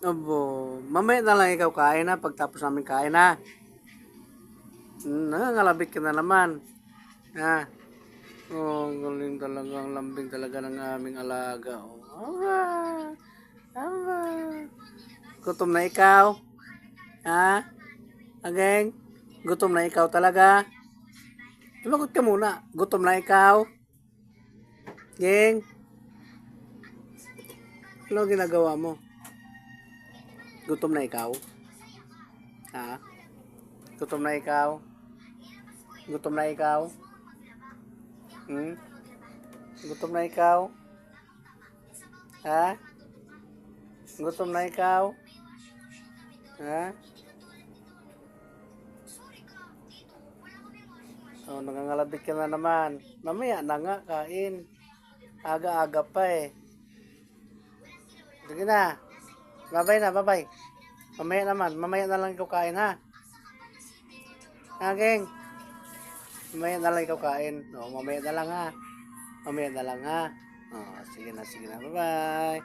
Abo, mamaya na lang ikaw kain ha, pagtapos namin kain ha. Nangangalabit ka na naman. Ha? Oh, ang galing talaga, ang lambing talaga ng aming alaga. Oh. Aba, aba. Gutom na ikaw? Ha? Ageng? Gutom na ikaw talaga? Tumagot ka muna. Gutom na ikaw? Geng? Ano ginagawa mo? Gutom na ikaw? Ha? Gutom na ikaw? Gutom na ikaw? Hmm? Gutom na ikaw? Ha? Gutom na ikaw? Ha? Oh, nangangalabit ka na naman. Mamaya na nga, kain. Aga-aga pa eh. Sige na. Bye-bye na, bye-bye. Mamaya na lang ikaw kain ha. Ha, geng? Mamaya na lang ikaw kain. No, mamaya na lang ha. Mamaya na lang ha. Oh, sige na, bye-bye.